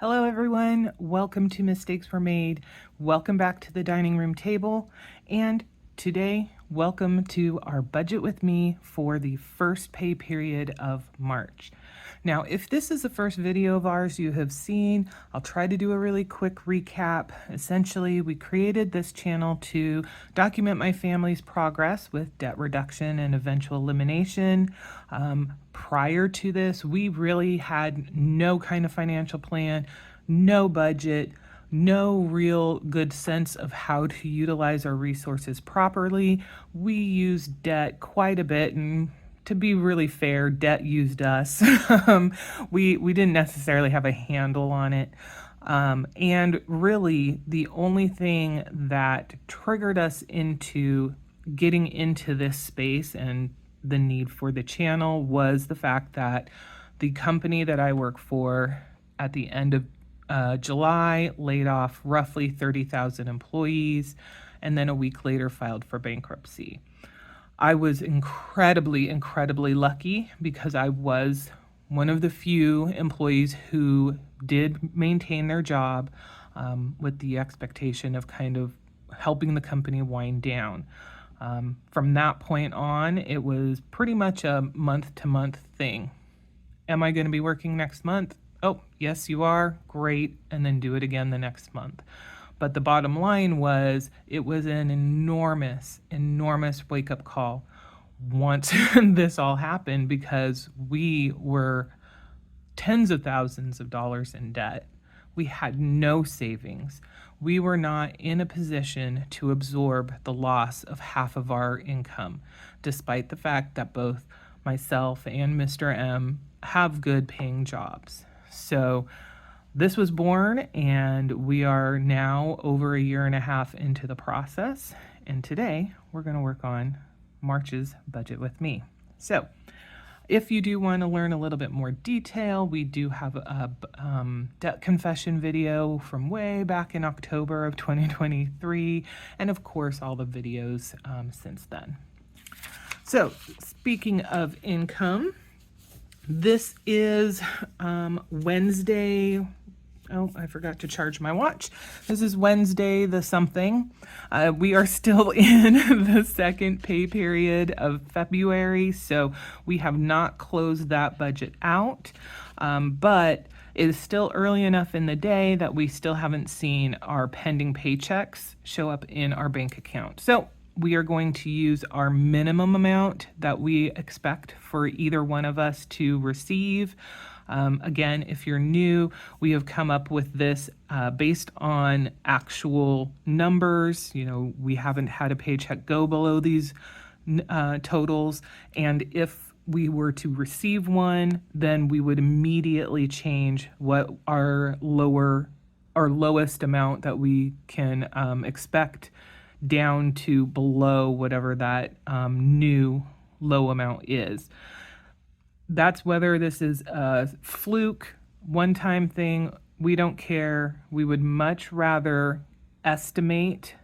Hello everyone, welcome to Mistakes Were Made. Welcome back to the dining room table. And today, welcome to our budget with me for the first pay period of March. Now, if this is the first video of ours you have seen, I'll try to do a really quick recap. Essentially, we created this channel to document my family's progress with debt reduction and eventual elimination. Prior to this, we really had no kind of financial plan, no budget, no real good sense of how to utilize our resources properly. We used debt quite a bit, and to be really fair, debt used us. We didn't necessarily have a handle on it. And really, the only thing that triggered us into getting into this space and the need for the channel was the fact that the company that I work for at the end of July laid off roughly 30,000 employees, and then a week later filed for bankruptcy. I was incredibly lucky because I was one of the few employees who did maintain their job with the expectation of kind of helping the company wind down. From that point on, it was pretty much a month-to-month thing. Am I going to be working next month? Oh, yes, you are. Great. And then do it again the next month. But the bottom line was, it was an enormous wake-up call once this all happened, because we were tens of thousands of dollars in debt. We had no savings. We were not in a position to absorb the loss of half of our income, despite the fact that both myself and Mr. M have good paying jobs. So this was born, and we are now over a year and a half into the process. And today we're going to work on March's budget with me. So if you do want to learn a little bit more detail, we do have a debt confession video from way back in October of 2023, and of course all the videos since then. So speaking of income, this is Wednesday. Oh, I forgot to charge my watch. This is Wednesday the something. We are still in the second pay period of February, so we have not closed that budget out. But it is still early enough in the day that we still haven't seen our pending paychecks show up in our bank account. So we are going to use our minimum amount that we expect for either one of us to receive. Again, if you're new, we have come up with this based on actual numbers. You know, we haven't had a paycheck go below these totals. And if we were to receive one, then we would immediately change what our lowest amount that we can expect down to below whatever that new low amount is. That's whether this is a fluke, one-time thing, we don't care. We would much rather estimate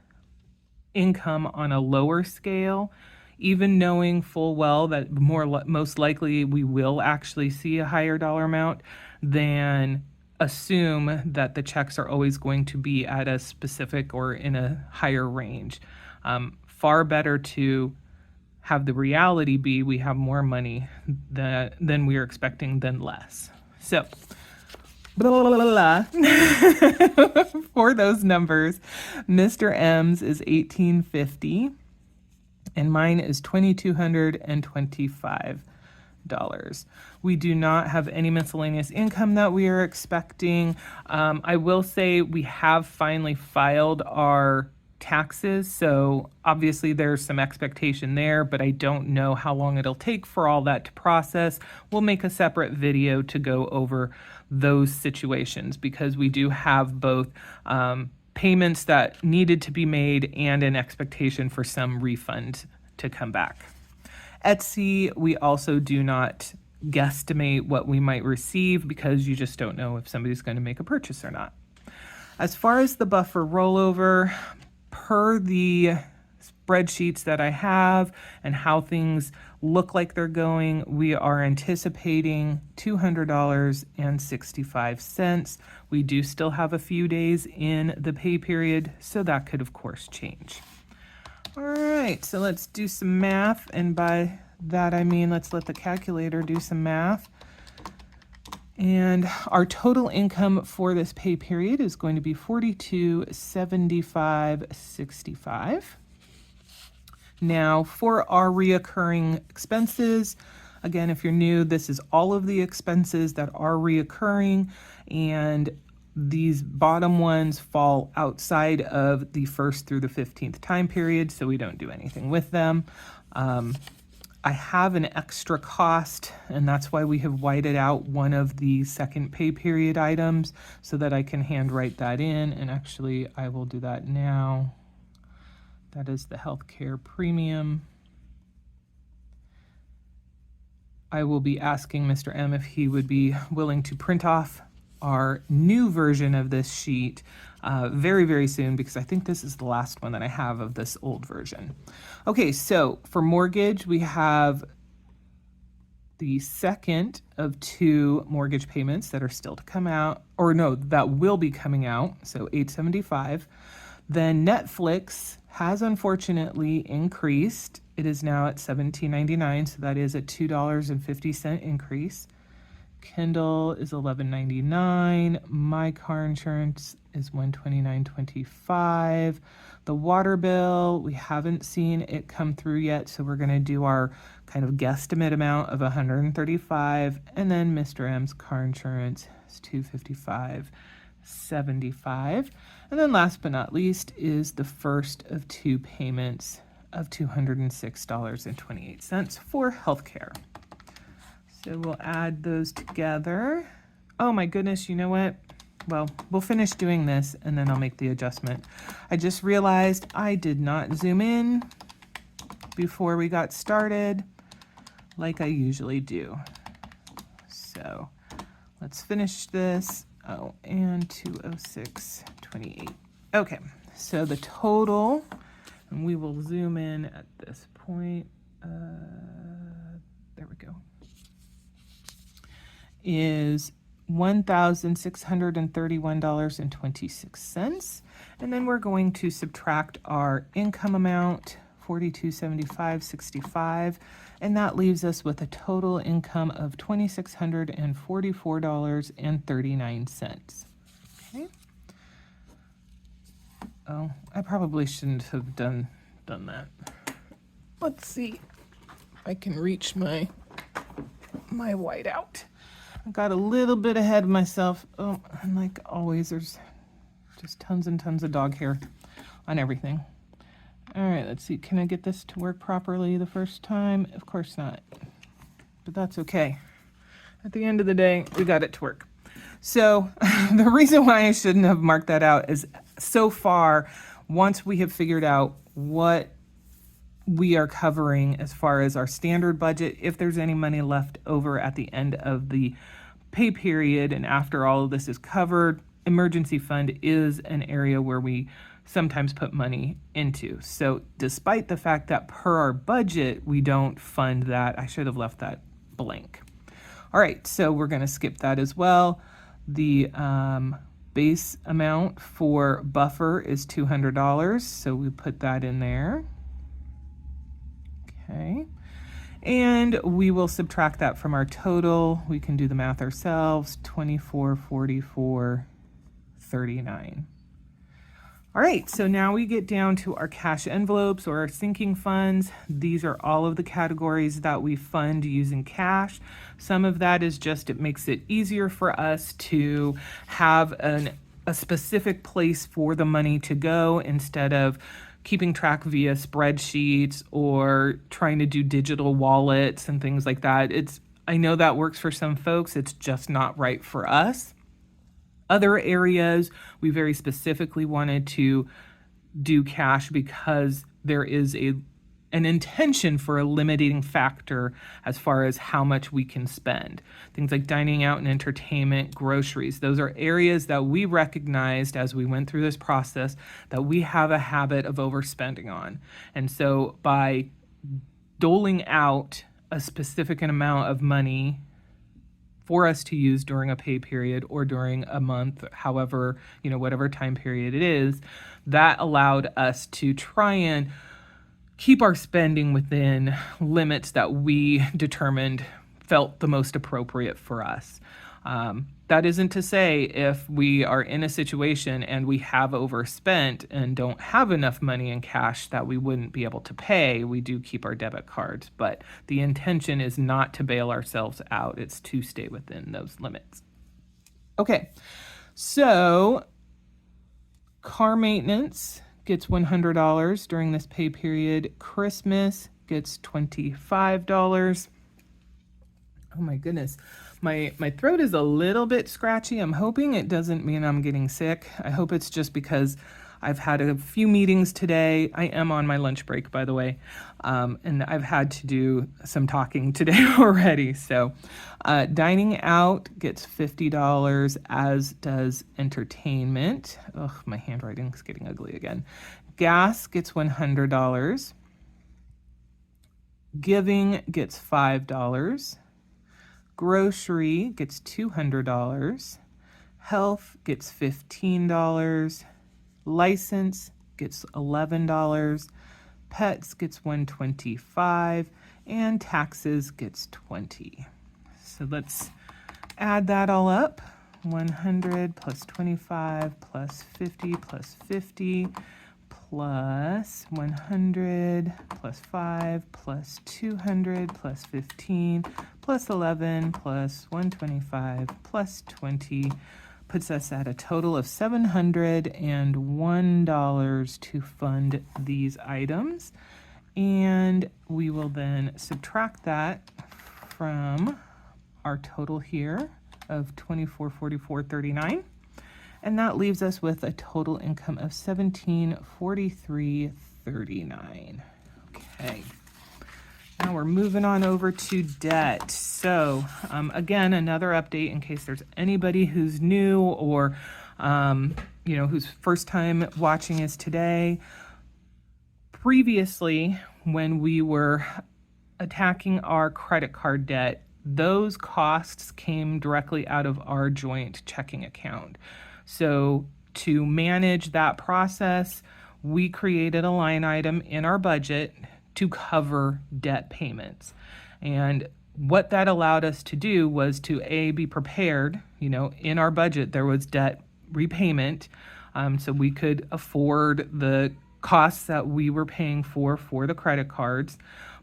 income on a lower scale, even knowing full well that most likely we will actually see a higher dollar amount, than assume that the checks are always going to be at a specific or in a higher range. Far better to have the reality be we have more money than we are expecting than less. So, for those numbers, Mr. M's is $1,850 and mine is $2,225. We do not have any miscellaneous income that we are expecting. I will say we have finally filed our taxes, so obviously there's some expectation there, but I don't know how long it'll take for all that to process. We'll make a separate video to go over those situations, because we do have both payments that needed to be made and an expectation for some refund to come back. Etsy, we also do not guesstimate what we might receive, because you just don't know if somebody's going to make a purchase or not. As far as the buffer rollover, per the spreadsheets that I have and how things look like they're going. We are anticipating $200.65. We do still have a few days in the pay period, so that could of course change. All right, so let's do some math, and by that I mean let's let the calculator do some math. And our total income for this pay period is going to be $42.75.65. Now, for our reoccurring expenses, again, if you're new, this is all of the expenses that are reoccurring, and these bottom ones fall outside of the 1st through the 15th time period, so we don't do anything with them. I have an extra cost, and that's why we have whited out one of the second pay period items so that I can handwrite that in, and actually I will do that now. That is the healthcare premium. I will be asking Mr. M if he would be willing to print off our new version of this sheet very, very soon, because I think this is the last one that I have of this old version. Okay, so for mortgage, we have the second of 2 mortgage payments that are still to come out, or no, that will be coming out, so $875. Then Netflix has unfortunately increased. It is now at $17.99, so that is a $2.50 increase. Kindle is $11.99. My car insurance is $129.25. The water bill, we haven't seen it come through yet, so we're going to do our kind of guesstimate amount of $135. And then Mr. M's car insurance is $255.75. And then last but not least is the first of 2 payments of $206.28 for healthcare. So we'll add those together. Oh my goodness, you know what? Well, we'll finish doing this and then I'll make the adjustment. I just realized I did not zoom in before we got started like I usually do. So let's finish this. Oh, and 206.28. Okay, so the total, and we will zoom in at this point. There we go. Is $1,631.26. And then we're going to subtract our income amount, $42.75.65, and that leaves us with a total income of $2,644.39. Okay. Oh, I probably shouldn't have done that. Let's see if I can reach my whiteout. I got a little bit ahead of myself. Oh, and like always, there's just tons and tons of dog hair on everything. All right, let's see. Can I get this to work properly the first time? Of course not, but that's okay. At the end of the day, we got it to work. So the reason why I shouldn't have marked that out is so far, once we have figured out what we are covering as far as our standard budget, if there's any money left over at the end of the pay period and after all of this is covered, emergency fund is an area where we sometimes put money into. So despite the fact that per our budget, we don't fund that, I should have left that blank. All right, so we're going to skip that as well. The base amount for buffer is $200, so we put that in there. Okay, and we will subtract that from our total. We can do the math ourselves, $24.44.39. All right, so now we get down to our cash envelopes or our sinking funds. These are all of the categories that we fund using cash. Some of that is just, it makes it easier for us to have a specific place for the money to go instead of keeping track via spreadsheets or trying to do digital wallets and things like that. I know that works for some folks, it's just not right for us. Other areas, we very specifically wanted to do cash because there is an intention for a limiting factor as far as how much we can spend. Things like dining out and entertainment, groceries, those are areas that we recognized as we went through this process that we have a habit of overspending on. And so by doling out a specific amount of money for us to use during a pay period or during a month, however, whatever time period it is, that allowed us to try and keep our spending within limits that we determined felt the most appropriate for us. That isn't to say if we are in a situation and we have overspent and don't have enough money in cash that we wouldn't be able to pay. We do keep our debit cards, but the intention is not to bail ourselves out. It's to stay within those limits. Okay, so car maintenance gets $100 during this pay period. Christmas gets $25. Oh my goodness. My throat is a little bit scratchy. I'm hoping it doesn't mean I'm getting sick. I hope it's just because I've had a few meetings today. I am on my lunch break, by the way, and I've had to do some talking today already. So dining out gets $50, as does entertainment. Ugh, my handwriting's getting ugly again. Gas gets $100. Giving gets $5. Grocery gets $200. Health gets $15. License gets $11. Pets gets $125. And taxes gets $20. So let's add that all up. 100 plus 25 plus 50 plus 50 plus 100 plus 5 plus 200 plus 15 plus 11 plus 125 plus 20 puts us at a total of $701 to fund these items. And we will then subtract that from our total here of $2444.39. And that leaves us with a total income of $1743.39. Okay. Now we're moving on over to debt. So again, another update in case there's anybody who's new or whose first time watching us today. Previously, when we were attacking our credit card debt, those costs came directly out of our joint checking account. So to manage that process, we created a line item in our budget to cover debt payments. And what that allowed us to do was to be prepared. In our budget, there was debt repayment, so we could afford the costs that we were paying for the credit cards.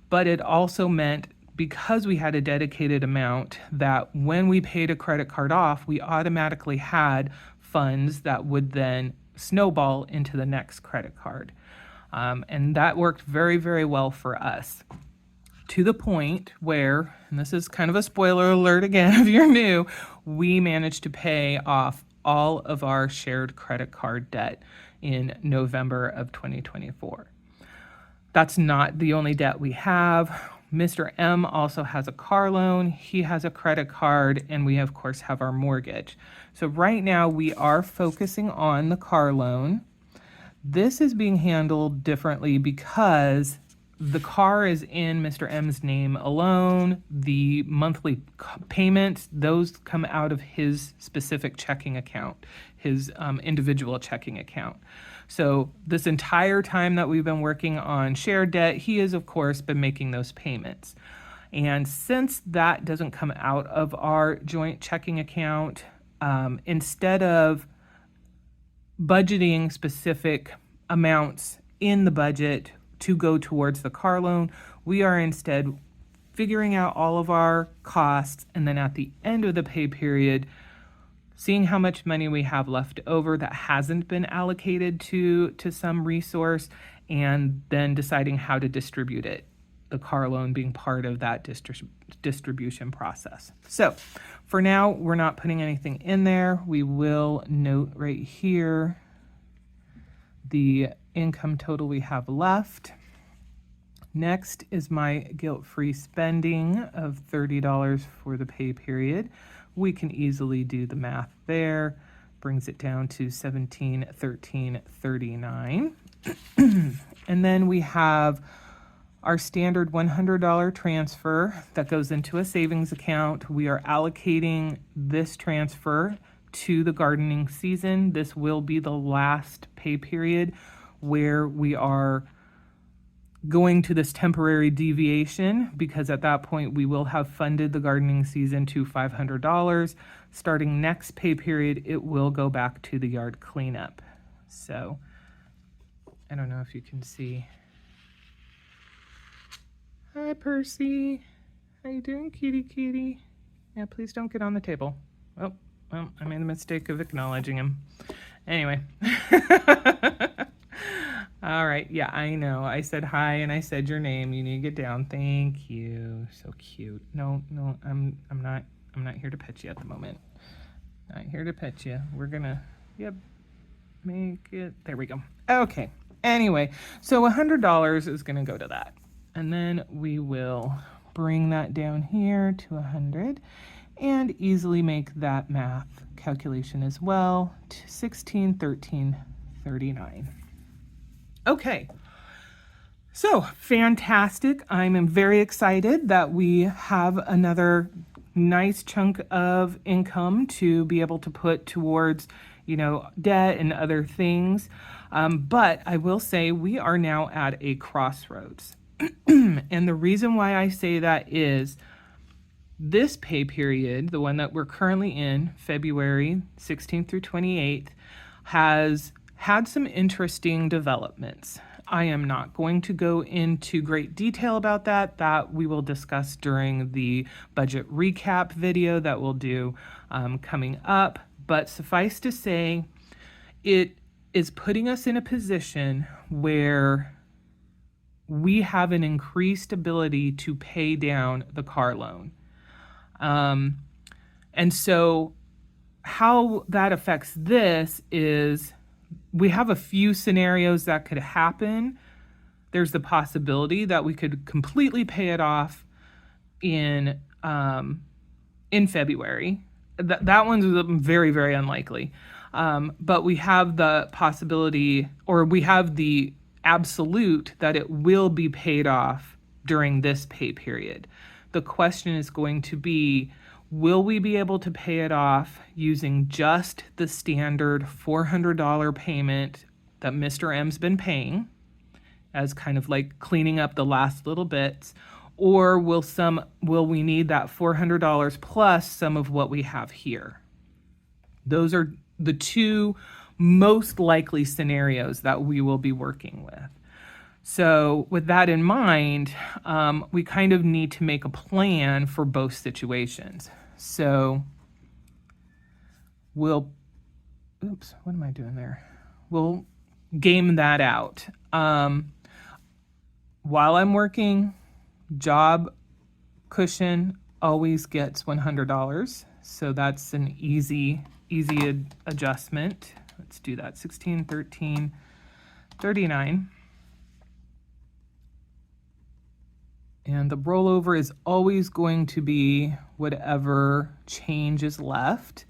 But it also meant, because we had a dedicated amount, that when we paid a credit card off, we automatically had funds that would then snowball into the next credit card. And that worked very, very well for us, to the point where, and this is kind of a spoiler alert again if you're new, we managed to pay off all of our shared credit card debt in November of 2024. That's not the only debt we have. Mr. M also has a car loan, he has a credit card, and we of course have our mortgage. So right now we are focusing on the car loan. This is being handled differently because the car is in Mr. M's name alone. The monthly payments, those come out of his specific checking account, his individual checking account. So this entire time that we've been working on shared debt, he has, of course, been making those payments. And since that doesn't come out of our joint checking account, instead of budgeting specific amounts in the budget to go towards the car loan, we are instead figuring out all of our costs, and then at the end of the pay period, seeing how much money we have left over that hasn't been allocated to some resource, and then deciding how to distribute it, the car loan being part of that distribution process. So for now, we're not putting anything in there. We will note right here the income total we have left. Next is my guilt-free spending of $30 for the pay period. We can easily do the math there. Brings it down to $1713.39. And then we have our standard $100 transfer that goes into a savings account. We are allocating this transfer to the gardening season. This will be the last pay period where we are going to this temporary deviation, because at that point we will have funded the gardening season to $500. Starting next pay period, it will go back to the yard cleanup. So I don't know if you can see. Hi, Percy. How you doing, kitty? Yeah, please don't get on the table. Oh, well, I made the mistake of acknowledging him. Anyway. All right. Yeah, I know. I said hi and I said your name. You need to get down. Thank you. So cute. No, I'm not here to pet you at the moment. Not here to pet you. We're gonna, make it. There we go. Okay. Anyway, so $100 is gonna go to that. And then we will bring that down here to 100 and easily make that math calculation as well to 16, 13, 39. Okay, so fantastic. I'm very excited that we have another nice chunk of income to be able to put towards, debt and other things. But I will say we are now at a crossroads. And the reason why I say that is this pay period, the one that we're currently in, February 16th through 28th, has had some interesting developments. I am not going to go into great detail about that. That we will discuss during the budget recap video that we'll do coming up. But suffice to say, it is putting us in a position where we have an increased ability to pay down the car loan. And so how that affects this is we have a few scenarios that could happen. There's the possibility that we could completely pay it off in February. That one's very, very unlikely. But we have the possibility, or we have the absolute that it will be paid off during this pay period. The question is going to be, will we be able to pay it off using just the standard $400 payment that Mr. M's been paying as kind of like cleaning up the last little bits, or will we need that $400 plus some of what we have here? Those are the two most likely scenarios that we will be working with. So with that in mind, we kind of need to make a plan for both situations. So what am I doing there? We'll game that out. While I'm working, job cushion always gets $100. So that's an easy adjustment. Let's do that. 16, 13, 39. And the rollover is always going to be whatever change is left.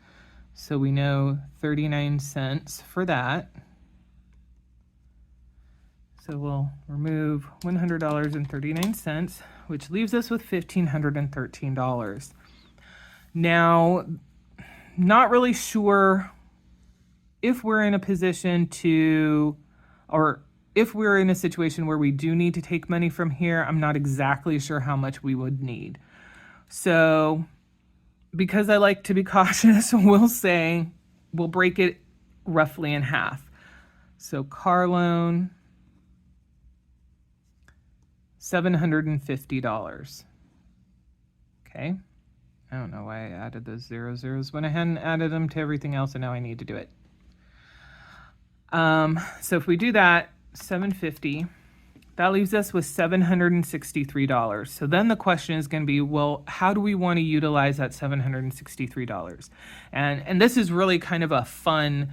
So we know 39 cents for that. So we'll remove $100.39, which leaves us with $1,513. Now, not really sure if we're in a position to, or if we're in a situation where we do need to take money from here. I'm not exactly sure how much we would need. So because I like to be cautious, we'll break it roughly in half. So car loan, $750. Okay. I don't know why I added those zeros when I hadn't added them to everything else, and now I need to do it. So if we do that, $750, that leaves us with $763. So then the question is going to be, well, how do we want to utilize that $763? And this is really kind of a fun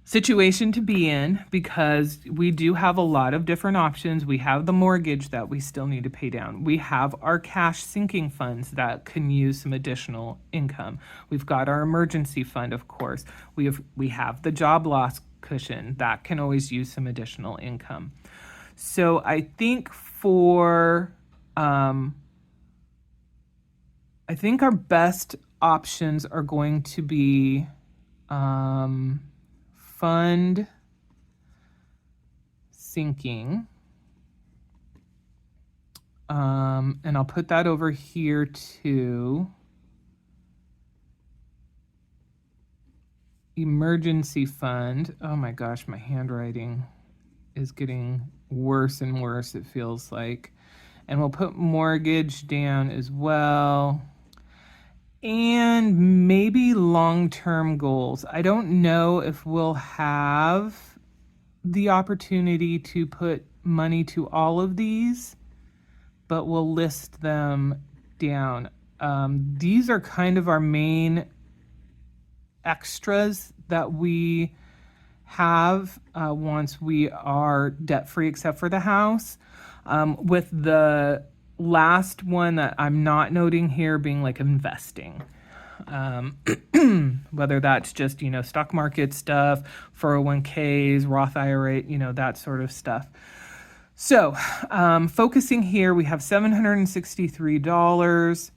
situation to be in, because we do have a lot of different options. We have the mortgage that we still need to pay down. We have our cash sinking funds that can use some additional income. We've got our emergency fund, of course. We have the job loss cushion that can always use some additional income. So I think I think our best options are going to be fund sinking. And I'll put that over here too. Emergency fund. Oh my gosh, my handwriting is getting worse and worse, it feels like. And we'll put mortgage down as well. And maybe long-term goals. I don't know if we'll have the opportunity to put money to all of these, but we'll list them down. These are kind of our main extras that we have once we are debt-free, except for the house. With the last one that I'm not noting here being like investing. Whether that's just, stock market stuff, 401ks, Roth IRA, that sort of stuff. So focusing here, we have $763.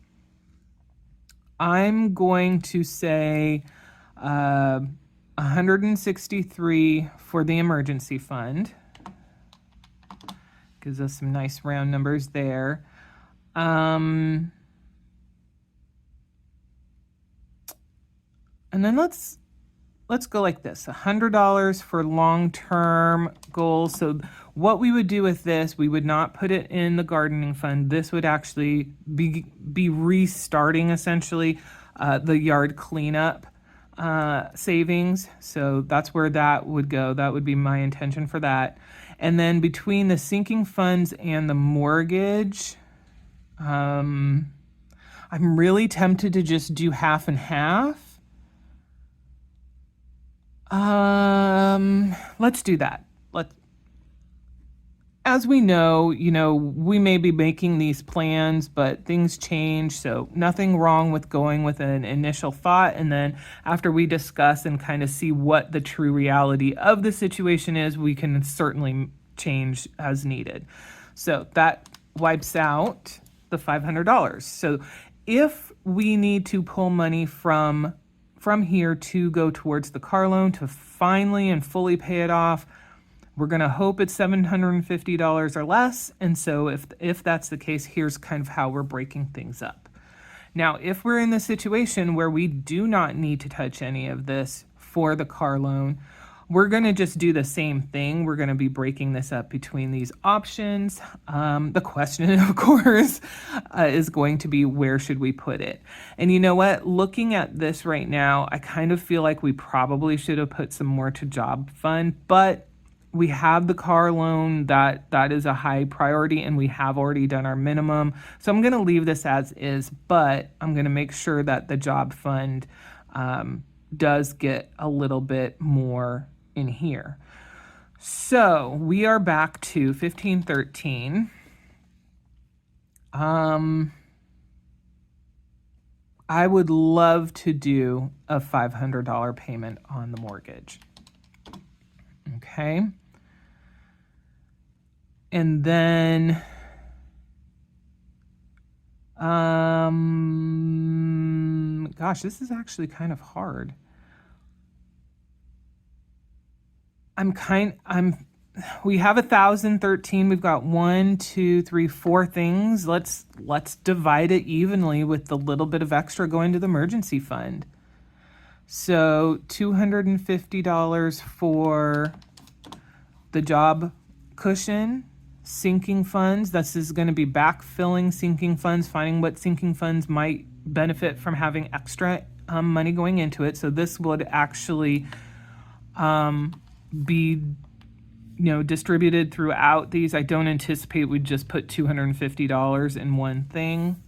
I'm going to say 163 for the emergency fund. Gives us some nice round numbers there. And then let's go like this, $100 for long-term goals. So what we would do with this, we would not put it in the gardening fund. This would actually be restarting essentially the yard cleanup savings. So that's where that would go. That would be my intention for that. And then between the sinking funds and the mortgage, I'm really tempted to just do half and half. Let's do that. As we know, we may be making these plans, but things change. So nothing wrong with going with an initial thought. And then after we discuss and kind of see what the true reality of the situation is, we can certainly change as needed. So that wipes out the $500. So if we need to pull money from here to go towards the car loan to finally and fully pay it off, we're going to hope it's $750 or less. And so if that's the case, here's kind of how we're breaking things up. Now, if we're in the situation where we do not need to touch any of this for the car loan, we're going to just do the same thing. We're going to be breaking this up between these options. The question, of course, is going to be, where should we put it? And you know what? Looking at this right now, I kind of feel like we probably should have put some more to job fund, but we have the car loan that is a high priority, and we have already done our minimum. So I'm going to leave this as is, but I'm going to make sure that the job fund does get a little bit more in here. So we are back to 1513. I would love to do a $500 payment on the mortgage. Okay. And then, gosh, this is actually kind of hard. We have 1,013. We've got 1, 2, 3, 4 things. Let's divide it evenly with the little bit of extra going to the emergency fund. So $250 for the job cushion, sinking funds. This is going to be backfilling sinking funds, finding what sinking funds might benefit from having extra money going into it. So this would actually be distributed throughout these. I don't anticipate we'd just put $250 in one thing.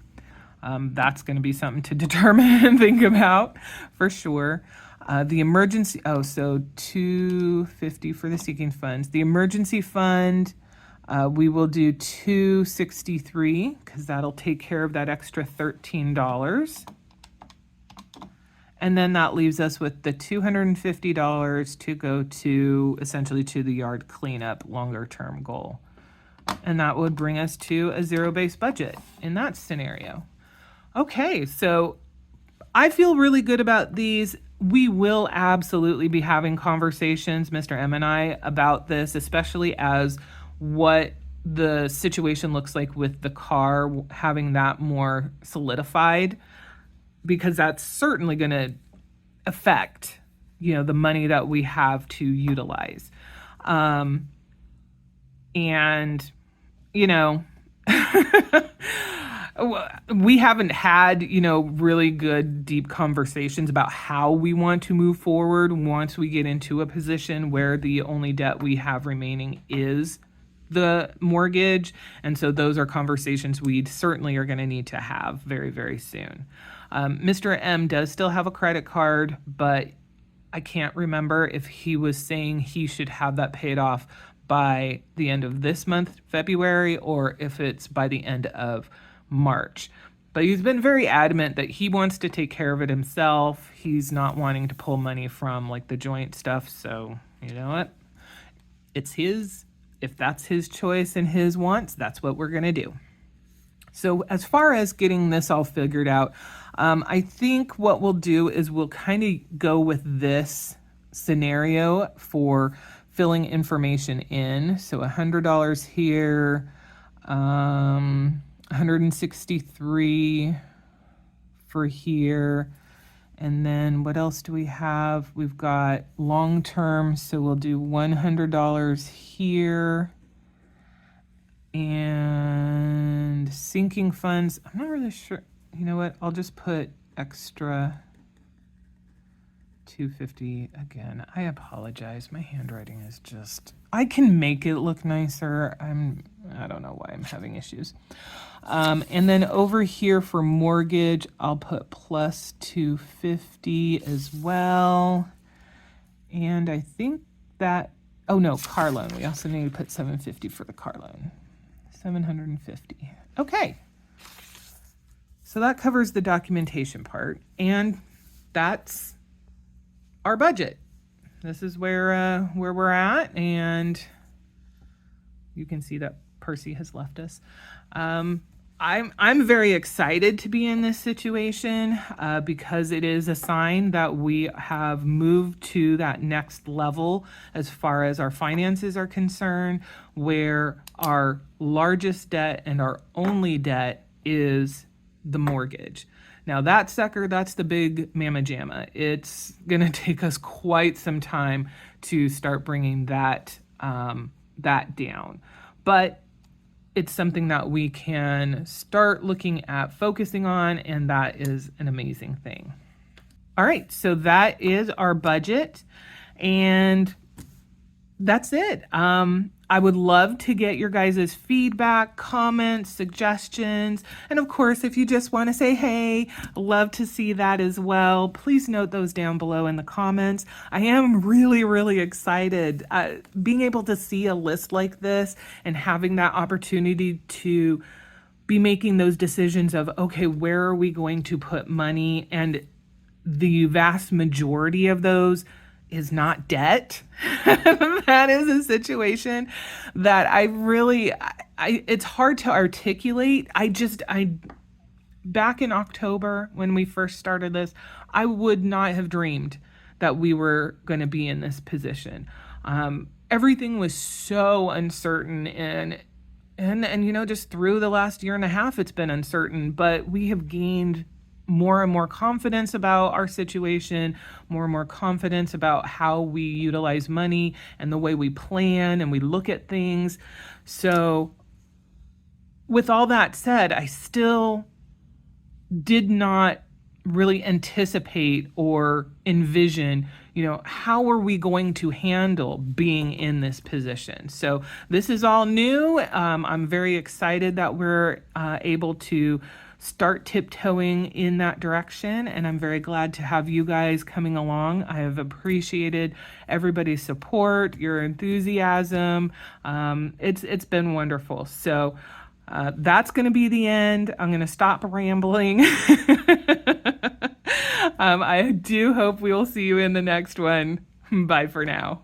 That's going to be something to determine and think about for sure. The emergency, so $250 for the sinking funds. The emergency fund, we will do $263 because that'll take care of that extra $13. And then that leaves us with the $250 to go to essentially to the yard cleanup longer term goal. And that would bring us to a zero-based budget in that scenario. Okay, so I feel really good about these. We will absolutely be having conversations, Mr. M and I, about this, especially as what the situation looks like with the car, having that more solidified, because that's certainly going to affect, the money that we have to utilize. And, we haven't had, really good, deep conversations about how we want to move forward once we get into a position where the only debt we have remaining is the mortgage. And so those are conversations we certainly are going to need to have very, very soon. Mr. M does still have a credit card, but I can't remember if he was saying he should have that paid off by the end of this month, February, or if it's by the end of March. But he's been very adamant that he wants to take care of it himself. He's not wanting to pull money from like the joint stuff. So you know what? It's his. If that's his choice and his wants, that's what we're going to do. So as far as getting this all figured out, I think what we'll do is we'll kind of go with this scenario for filling information in. So $100 here, 163 for here. And then what else do we have? We've got long term, so we'll do $100 here. And sinking funds, I'm not really sure. You know what? I'll just put extra 250 again. I apologize. My handwriting is just, I can make it look nicer. I don't know why I'm having issues. And then over here for mortgage, I'll put plus 250 as well. And I think that, oh no, car loan. We also need to put 750 for the car loan. 750. Okay. So that covers the documentation part, and that's our budget. This is where we're at, and you can see that Percy has left us. I'm very excited to be in this situation because it is a sign that we have moved to that next level as far as our finances are concerned, where our largest debt and our only debt is the mortgage. Now that sucker, that's the big mamma jamma. It's going to take us quite some time to start bringing that down. But it's something that we can start looking at focusing on, and that is an amazing thing. All right, so that is our budget, and that's it. I would love to get your guys' feedback, comments, suggestions, and of course, if you just want to say, hey, love to see that as well. Please note those down below in the comments. I am really, really excited. Being able to see a list like this and having that opportunity to be making those decisions of, okay, where are we going to put money? And the vast majority of those is not debt. That is a situation that I it's hard to articulate. Back in October when we first started this, I would not have dreamed that we were going to be in this position. Everything was so uncertain, and just through the last year and a half, it's been uncertain, but we have gained more and more confidence about our situation, more and more confidence about how we utilize money and the way we plan and we look at things. So with all that said, I still did not really anticipate or envision, how are we going to handle being in this position? So this is all new. I'm very excited that we're able to start tiptoeing in that direction, and I'm very glad to have you guys coming along. I have appreciated everybody's support, your enthusiasm. It's been wonderful. So that's going to be the end. I'm going to stop rambling. I do hope we will see you in the next one. Bye for now.